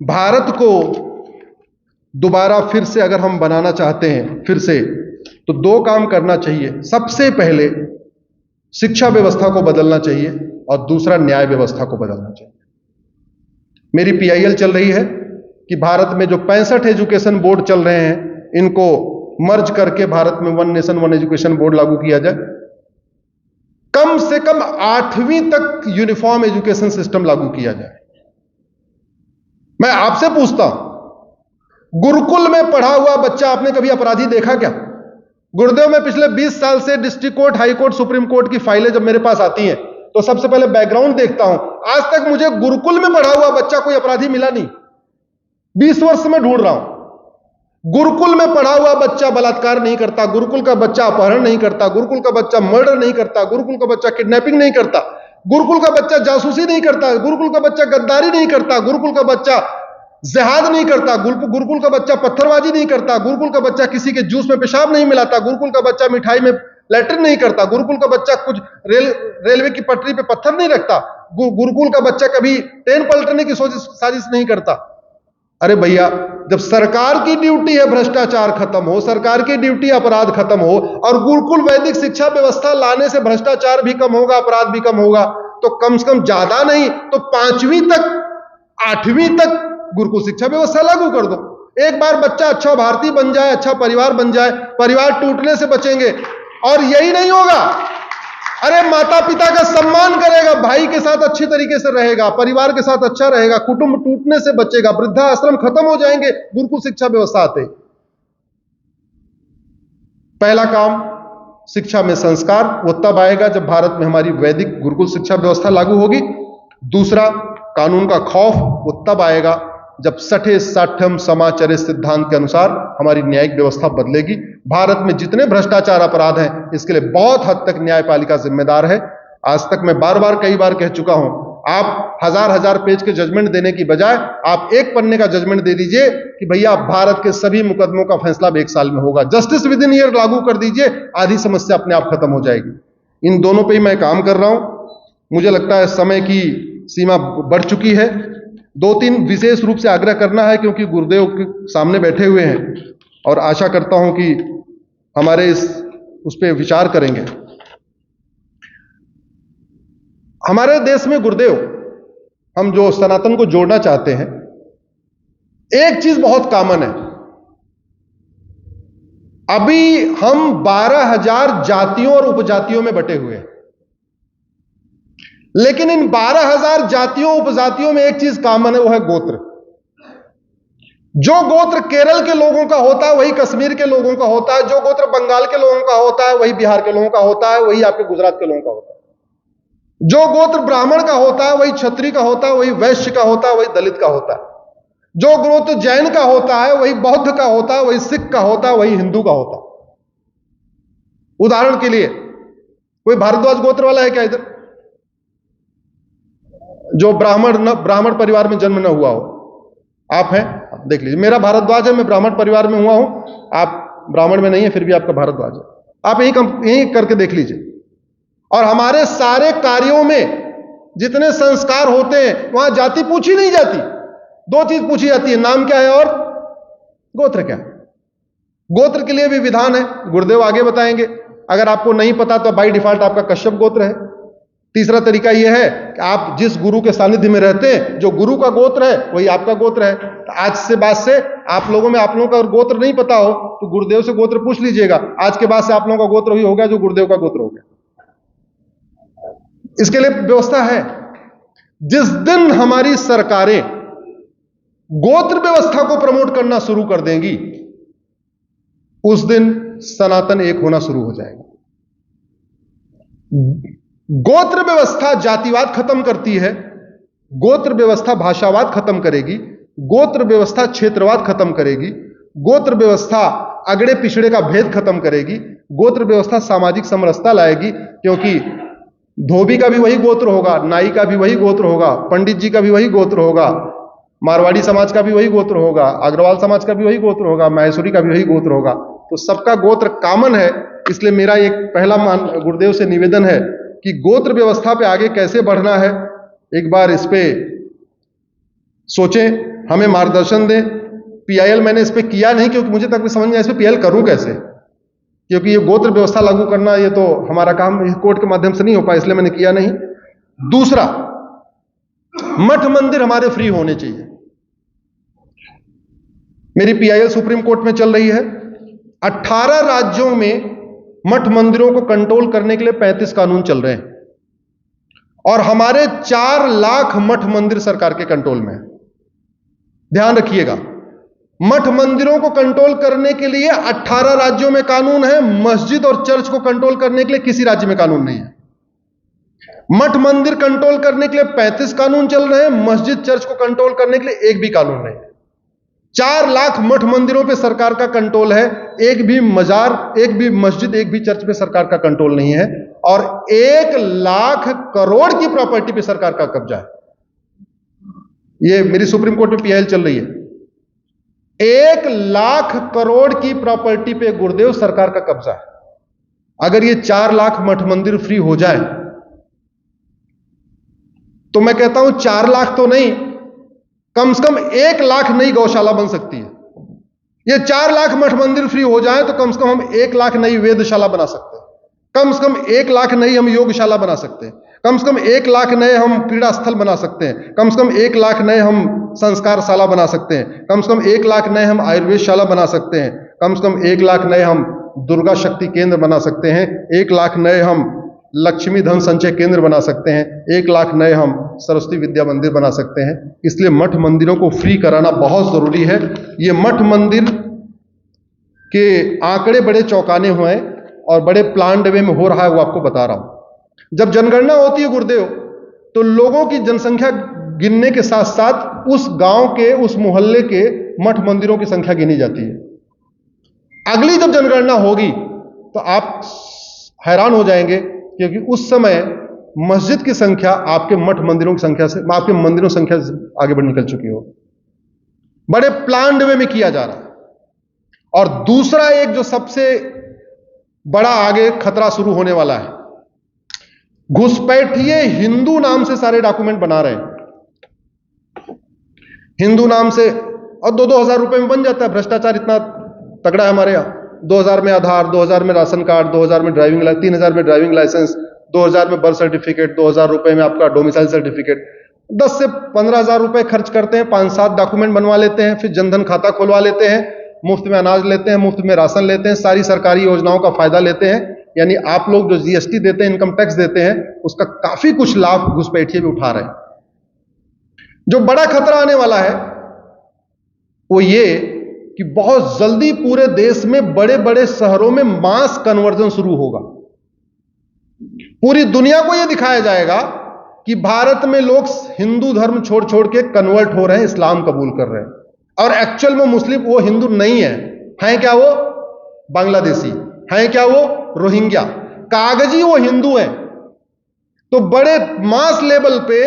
भारत को दोबारा फिर से अगर हम बनाना चाहते हैं फिर से, तो दो काम करना चाहिए। सबसे पहले शिक्षा व्यवस्था को बदलना चाहिए और दूसरा न्याय व्यवस्था को बदलना चाहिए। मेरी पीआईएल चल रही है कि भारत में जो 65 एजुकेशन बोर्ड चल रहे हैं, इनको मर्ज करके भारत में one nation one education board लागू किया जाए। कम से कम 8वीं तक यूनिफॉर्म एजुकेशन सिस्टम लागू किया जाए। मैं आपसे पूछता हूं, गुरुकुल में पढ़ा हुआ बच्चा आपने कभी अपराधी देखा क्या? गुरुदेव में पिछले 20 साल से district court, high court, supreme court की फाइलें जब मेरे पास आती हैं तो सबसे पहले बैकग्राउंड देखता हूं। आज तक मुझे गुरुकुल में पढ़ा हुआ बच्चा कोई अपराधी मिला नहीं। 20 वर्ष में ढूंढ रहा हूं। गुरुकुल में पढ़ा हुआ बच्चा बलात्कार नहीं करता, गुरुकुल का बच्चा अपहरण नहीं करता, गुरुकुल का बच्चा मर्डर नहीं करता, गुरुकुल का बच्चा किडनैपिंग नहीं करता, गुरुकुल का बच्चा जासूसी नहीं करता, गुरुकुल का बच्चा गद्दारी नहीं करता, गुरुकुल का बच्चा जिहाद नहीं करता, गुरुकुल का बच्चा पत्थरबाजी नहीं करता, गुरुकुल का बच्चा किसी के जूस में पेशाब नहीं मिलाता, गुरुकुल का बच्चा मिठाई में लैट्रिन नहीं करता, गुरुकुल का बच्चा कुछ रेलवे की पटरी पे पत्थर नहीं रखता, गुरुकुल का बच्चा कभी ट्रेन पलटने की साजिश नहीं करता। अरे भैया, जब सरकार की ड्यूटी है भ्रष्टाचार खत्म हो, सरकार की ड्यूटी अपराध खत्म हो, और गुरुकुल वैदिक शिक्षा व्यवस्था लाने से भ्रष्टाचार भी कम होगा, अपराध भी कम होगा, तो कम से कम ज्यादा नहीं तो 5वीं तक 8वीं तक गुरुकुल शिक्षा व्यवस्था लागू कर दो। एक बार बच्चा अच्छा भारतीय बन जाए, अच्छा परिवार बन जाए, परिवार टूटने से बचेंगे। और यही नहीं होगा, अरे माता पिता का सम्मान करेगा, भाई के साथ अच्छी तरीके से रहेगा, परिवार के साथ अच्छा रहेगा, कुटुंब टूटने से बचेगा, वृद्धाश्रम खत्म हो जाएंगे गुरुकुल शिक्षा व्यवस्था आते। पहला काम शिक्षा में संस्कार, वो तब आएगा जब भारत में हमारी वैदिक गुरुकुल शिक्षा व्यवस्था लागू होगी। दूसरा, कानून का खौफ, वो तब आएगा जब सठे साठम समाचरे सिद्धांत के अनुसार हमारी न्यायिक व्यवस्था बदलेगी। भारत में जितने भ्रष्टाचार अपराध हैं, इसके लिए बहुत हद तक न्यायपालिका जिम्मेदार है। आज तक मैं कई बार कह चुका हूं, आप हजार पेज के जजमेंट देने की बजाय आप एक पन्ने का जजमेंट दे दीजिए कि भैया भारत के सभी मुकदमों का फैसला 1 साल में होगा। जस्टिस विद इन ईयर लागू कर दीजिए, आधी समस्या अपने आप खत्म हो जाएगी। इन दोनों पे ही मैं काम कर रहा हूं। मुझे लगता है समय की सीमा बढ़ चुकी है। 2-3 विशेष रूप से आग्रह करना है, क्योंकि गुरुदेव के सामने बैठे हुए हैं और आशा करता हूं कि हमारे उस पर विचार करेंगे। हमारे देश में गुरुदेव, हम जो सनातन को जोड़ना चाहते हैं, एक चीज बहुत कॉमन है। अभी हम 12,000 जातियों और उपजातियों में बटे हुए हैं, लेकिन इन 12,000 जातियों उपजातियों में एक चीज कॉमन है, वो है गोत्र। जो गोत्र केरल के लोगों का होता है वही कश्मीर के लोगों का होता है, जो गोत्र बंगाल के लोगों का होता है वही बिहार के लोगों का होता है, वही आपके गुजरात के लोगों का होता है। जो गोत्र ब्राह्मण का होता है वही क्षत्रिय का होता है, वही वैश्य का होता है, वही दलित का होता है। जो गोत्र जैन का होता है वही बौद्ध का होता है, वही सिख का होता है, वही हिंदू का होता है। उदाहरण के लिए, कोई भारद्वाज गोत्र वाला है क्या इधर, जो ब्राह्मण परिवार में जन्म न हुआ हो? आप हैं, देख लीजिए। मेरा भारद्वाज है, मैं ब्राह्मण परिवार में हुआ हूं, आप ब्राह्मण में नहीं है, फिर भी आपका भारद्वाज है। आप यही करके देख लीजिए। और हमारे सारे कार्यों में जितने संस्कार होते हैं, वहां जाति पूछी नहीं जाती, 2 चीज पूछी जाती है, नाम क्या है और गोत्र क्या है। गोत्र के लिए भी विधान है, गुरुदेव आगे बताएंगे। अगर आपको नहीं पता तो बाय डिफॉल्ट आपका कश्यप गोत्र है। तीसरा तरीका यह है कि आप जिस गुरु के सानिध्य में रहते हैं, जो गुरु का गोत्र है वही आपका गोत्र है। तो आज से बाद से आप लोगों का गोत्र नहीं पता हो तो गुरुदेव से गोत्र पूछ लीजिएगा। आज के बाद से आप लोगों का गोत्र वही हो गया जो गुरुदेव का गोत्र हो गया। इसके लिए व्यवस्था है। जिस दिन हमारी सरकारें गोत्र व्यवस्था को प्रमोट करना शुरू कर देंगी, उस दिन सनातन एक होना शुरू हो जाएगा। गोत्र व्यवस्था जातिवाद खत्म करती है, गोत्र व्यवस्था भाषावाद खत्म करेगी, गोत्र व्यवस्था क्षेत्रवाद खत्म करेगी, गोत्र व्यवस्था अगड़े पिछड़े का भेद खत्म करेगी, गोत्र व्यवस्था सामाजिक समरसता लाएगी। क्योंकि धोबी का भी वही गोत्र होगा, नाई का भी वही गोत्र होगा, पंडित जी का भी वही गोत्र होगा, मारवाड़ी समाज का भी वही गोत्र होगा, अग्रवाल समाज का भी वही गोत्र होगा, माहेश्वरी का भी वही गोत्र होगा। तो सबका गोत्र कॉमन है। इसलिए मेरा एक पहला गुरुदेव से निवेदन है कि गोत्र व्यवस्था पे आगे कैसे बढ़ना है, एक बार इस पे सोचें। हमें मार्गदर्शन दें। पीआईएल मैंने इस पे किया नहीं क्योंकि मुझे तक भी समझ नहीं आया इस पे पीआईएल करूं कैसे, क्योंकि ये गोत्र व्यवस्था लागू करना ये तो हमारा काम कोर्ट के माध्यम से नहीं हो पाया, इसलिए मैंने किया नहीं। दूसरा, मठ मंदिर हमारे फ्री होने चाहिए। मेरी पीआईएल सुप्रीम कोर्ट में चल रही है। 18 राज्यों में मठ मंदिरों को कंट्रोल करने के लिए 35 कानून चल रहे हैं और हमारे 4 लाख मठ मंदिर सरकार के कंट्रोल में है। ध्यान रखिएगा, मठ मंदिरों को कंट्रोल करने के लिए 18 राज्यों में कानून है, मस्जिद और चर्च को कंट्रोल करने के लिए किसी राज्य में कानून नहीं है। मठ मंदिर कंट्रोल करने के लिए 35 कानून चल रहे हैं, मस्जिद चर्च को कंट्रोल करने के लिए एक भी कानून नहीं है। 4 लाख मठ मंदिरों पे सरकार का कंट्रोल है, एक भी मजार, एक भी मस्जिद, एक भी चर्च पे सरकार का कंट्रोल नहीं है और 1 लाख करोड़ की प्रॉपर्टी पे सरकार का कब्जा है। ये मेरी सुप्रीम कोर्ट में पीआईएल चल रही है। 1 लाख करोड़ की प्रॉपर्टी पे गुरुदेव सरकार का कब्जा है। अगर ये 4 लाख मठ मंदिर फ्री हो जाए तो मैं कहता हूं 4 लाख तो नहीं, कम से कम 1 लाख नई गौशाला बन सकती है। ये 4 लाख मठ मंदिर फ्री हो जाए तो कम से कम हम 1 लाख नई वेदशाला बना सकते हैं, कम से कम 1 लाख नई हम योगशाला बना सकते हैं, कम से कम 1 लाख नए हम क्रीड़ा स्थल बना सकते हैं, कम से कम 1 लाख नए हम संस्कारशाला बना सकते हैं, कम से कम 1 लाख नए हम आयुर्वेदशाला बना सकते हैं, कम से कम 1 लाख नए हम दुर्गा शक्ति केंद्र बना सकते हैं, 1 लाख नए हम लक्ष्मी धन संचय केंद्र बना सकते हैं, 1 लाख नए हम सरस्वती विद्या मंदिर बना सकते हैं। इसलिए मठ मंदिरों को फ्री कराना बहुत जरूरी है। ये मठ मंदिर के आंकड़े बड़े चौंकाने हुए और बड़े प्लान्ड वे में हो रहा है, वो आपको बता रहा हूं। जब जनगणना होती है गुरुदेव, तो लोगों की जनसंख्या गिनने के साथ साथ उस गांव के, उस मोहल्ले के मठ मंदिरों की संख्या गिनी जाती है। अगली जब जनगणना होगी तो आप हैरान हो जाएंगे, क्योंकि उस समय मस्जिद की संख्या आपके मठ मंदिरों की संख्या से, आपके मंदिरों की संख्या से आगे बढ़ निकल चुकी हो। बड़े प्लान्ड वे में किया जा रहा है। और दूसरा एक जो सबसे बड़ा आगे खतरा शुरू होने वाला है, घुसपैठिए हिंदू नाम से सारे डॉक्यूमेंट बना रहे हैं। हिंदू नाम से, और 2-2 हजार रुपए में बन जाता है। भ्रष्टाचार इतना तगड़ा है हमारे यहां। 2000 में आधार, 2000 में राशन कार्ड, 2000 में ड्राइविंग, 3000 में ड्राइविंग लाइसेंस, 2000 में बर्थ सर्टिफिकेट, 2000 रुपए में आपका डोमिसाइल सर्टिफिकेट। 10 से 15 हजार रुपए खर्च करते हैं, 5-7 डॉक्यूमेंट बनवा लेते हैं, फिर जनधन खाता खुलवा लेते हैं, मुफ्त में अनाज लेते हैं, मुफ्त में राशन लेते हैं, सारी सरकारी योजनाओं का फायदा लेते हैं। यानी आप लोग जो जीएसटी देते हैं, इनकम टैक्स देते हैं, उसका काफी कुछ लाभ घुसपैठिए भी उठा रहे हैं। जो बड़ा खतरा आने वाला है वो ये कि बहुत जल्दी पूरे देश में बड़े बड़े शहरों में मास कन्वर्जन शुरू होगा। पूरी दुनिया को यह दिखाया जाएगा कि भारत में लोग हिंदू धर्म छोड़ छोड़ के कन्वर्ट हो रहे हैं, इस्लाम कबूल कर रहे हैं, और एक्चुअल में मुस्लिम वो हिंदू नहीं है। हैं क्या वो बांग्लादेशी, हैं क्या वो रोहिंग्या, कागजी वो हिंदू हैं। तो बड़े मास लेवल पे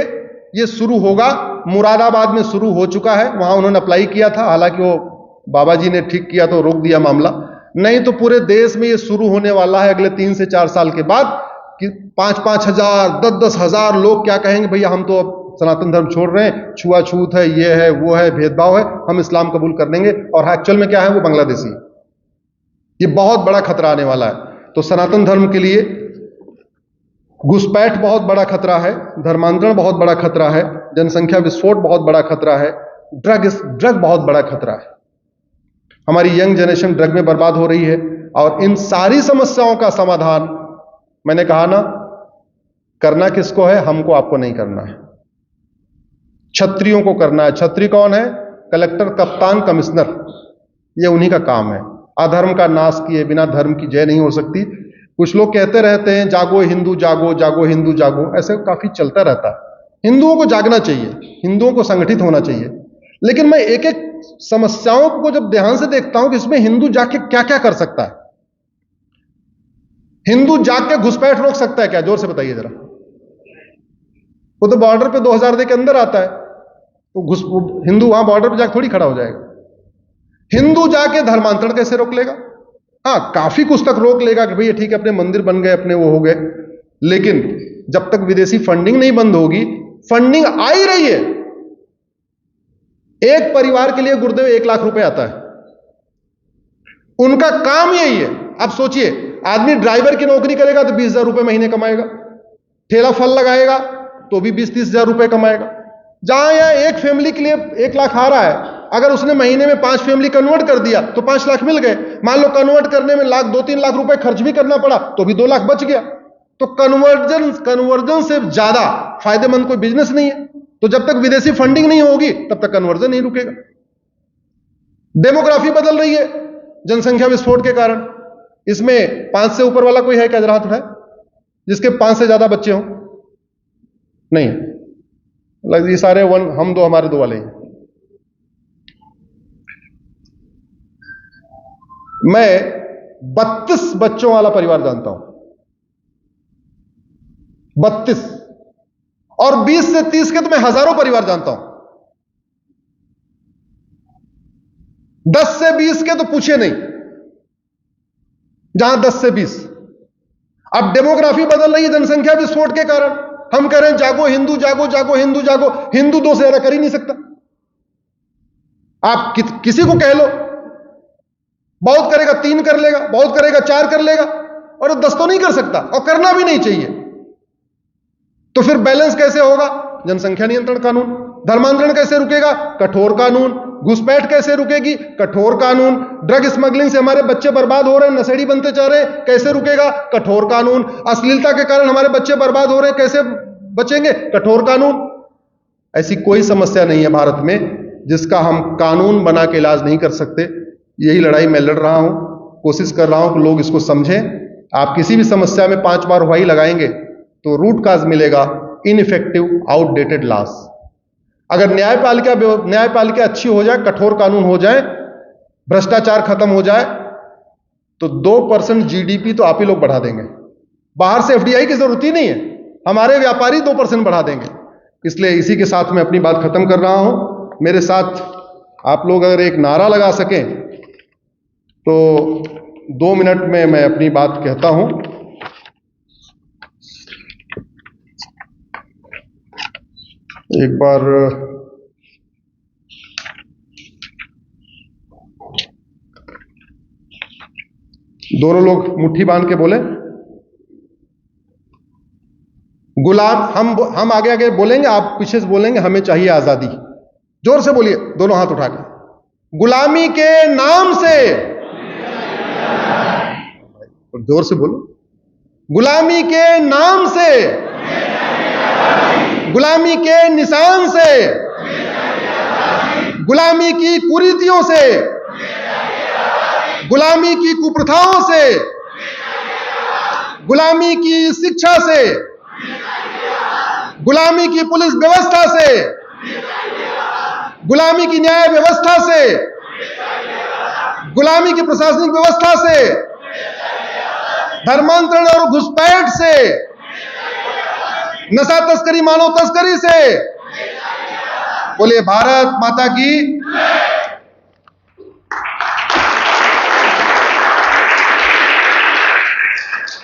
ये शुरू होगा। मुरादाबाद में शुरू हो चुका है, वहां उन्होंने अप्लाई किया था, हालांकि वो बाबा जी ने ठीक किया तो रोक दिया मामला। नहीं तो पूरे देश में ये शुरू होने वाला है अगले 3 से 4 साल के बाद कि 5-5 हजार, 10-10 हजार लोग क्या कहेंगे, भैया हम तो अब सनातन धर्म छोड़ रहे हैं, छुआछूत है, ये है, वो है, भेदभाव है, हम इस्लाम कबूल कर लेंगे। और एक्चुअल में क्या है, वो बांग्लादेशी। ये बहुत बड़ा खतरा आने वाला है। तो सनातन धर्म के लिए घुसपैठ बहुत बड़ा खतरा है, धर्मांतरण बहुत बड़ा खतरा है, जनसंख्या विस्फोट बहुत बड़ा खतरा है, ड्रग बहुत बड़ा खतरा है। हमारी यंग जनरेशन ड्रग में बर्बाद हो रही है। और इन सारी समस्याओं का समाधान, मैंने कहा ना, करना किसको है, हमको आपको नहीं करना है, क्षत्रियों को करना है। क्षत्रिय कौन है? कलेक्टर, कप्तान, कमिश्नर, ये उन्हीं का काम है। अधर्म का नाश किए बिना धर्म की जय नहीं हो सकती। कुछ लोग कहते रहते हैं जागो हिंदू जागो, जागो हिंदू जागो, ऐसे काफी चलता रहता है। हिंदुओं को जागना चाहिए, हिंदुओं को संगठित होना चाहिए। लेकिन मैं एक एक समस्याओं को जब ध्यान से देखता हूं कि इसमें हिंदू जाके क्या क्या कर सकता है। हिंदू जाग के घुसपैठ रोक सकता है क्या? जोर से बताइए जरा। वो तो बॉर्डर पे 2000 के अंदर आता है, तो हिंदू वहां बॉर्डर पे जाके थोड़ी खड़ा हो जाएगा। हिंदू जाके धर्मांतरण कैसे रोक लेगा? हाँ, काफी कुछ तक रोक लेगा कि भैया ठीक है, अपने मंदिर बन गए, अपने वो हो गए। लेकिन जब तक विदेशी फंडिंग नहीं बंद होगी, फंडिंग आ ही रही है। एक परिवार के लिए गुरुदेव 1 लाख रुपए आता है, उनका काम यही है। अब सोचिए, आदमी ड्राइवर की नौकरी करेगा तो 20,000 रुपए महीने कमाएगा, ठेला फल लगाएगा तो भी 20-30,000 रुपए कमाएगा। जहां यह एक फैमिली के लिए 1 लाख आ रहा है, अगर उसने महीने में 5 फैमिली कन्वर्ट कर दिया तो 5 लाख मिल गए। मान लो कन्वर्ट करने में 2-3 लाख रुपए खर्च भी करना पड़ा तो भी 2 लाख बच गया। तो कन्वर्जन से ज्यादा फायदेमंद कोई बिजनेस नहीं है। तो जब तक विदेशी फंडिंग नहीं होगी तब तक कन्वर्जन नहीं रुकेगा। डेमोग्राफी बदल रही है जनसंख्या विस्फोट के कारण। इसमें 5 से ऊपर वाला कोई है क्या? जरा हाथ उठाए जिसके 5 से ज्यादा बच्चे हों। नहीं, मतलब ये सारे हम दो, हमारे 2 वाले हैं। मैं 32 बच्चों वाला परिवार जानता हूं, 32। और 20 से 30 के तो मैं हजारों परिवार जानता हूं। 10 से 20 के तो पूछे नहीं, जहां 10 से 20। अब डेमोग्राफी बदल रही है जनसंख्या विस्फोट के कारण। हम कह रहे हैं जागो हिंदू, जागो जागो हिंदू जागो। हिंदू 2 से ज्यादा कर ही नहीं सकता। आप किसी को कह लो, बहुत करेगा 3 कर लेगा, बहुत करेगा 4 कर लेगा, और 10 तो नहीं कर सकता, और करना भी नहीं चाहिए। तो फिर बैलेंस कैसे होगा? जनसंख्या नियंत्रण कानून। धर्मांतरण कैसे रुकेगा? कठोर कानून। घुसपैठ कैसे रुकेगी? कठोर कानून। ड्रग स्मगलिंग से हमारे बच्चे बर्बाद हो रहे हैं, नशेड़ी बनते जा रहे हैं, कैसे रुकेगा? कठोर कानून। अश्लीलता के कारण हमारे बच्चे बर्बाद हो रहे हैं, कैसे बचेंगे? कठोर कानून। ऐसी कोई समस्या नहीं है भारत में जिसका हम कानून बना के इलाज नहीं कर सकते। यही लड़ाई मैं लड़ रहा हूं, कोशिश कर रहा हूं कि लोग इसको समझें। आप किसी भी समस्या में 5 बार वाही लगाएंगे तो रूट काज मिलेगा इनइफेक्टिव आउटडेटेड लॉस। अगर न्यायपालिका अच्छी हो जाए, कठोर कानून हो जाए, भ्रष्टाचार खत्म हो जाए, तो 2% जीडीपी तो आप ही लोग बढ़ा देंगे। बाहर से एफडीआई की जरूरत ही नहीं है, हमारे व्यापारी 2% बढ़ा देंगे। इसलिए इसी के साथ मैं अपनी बात खत्म कर रहा हूं। मेरे साथ आप लोग अगर एक नारा लगा सकें तो 2 मिनट में मैं अपनी बात कहता हूं। एक बार दोनों लोग मुट्ठी बांध के बोले। गुलाम, हम आगे आगे बोलेंगे, आप पीछे से बोलेंगे हमें चाहिए आजादी। जोर से बोलिए, दोनों हाथ उठा के। गुलामी के नाम से, जोर से बोलो। गुलामी के नाम से, गुलामी के निशान से, गुलामी की कुरीतियों से, गुलामी की कुप्रथाओं से, गुलामी की शिक्षा से, गुलामी की पुलिस व्यवस्था से, गुलामी की न्याय व्यवस्था से, गुलामी की प्रशासनिक व्यवस्था से, धर्मांतरण और घुसपैठ से, नशा तस्करी, मानव तस्करी से। बोले भारत माता की।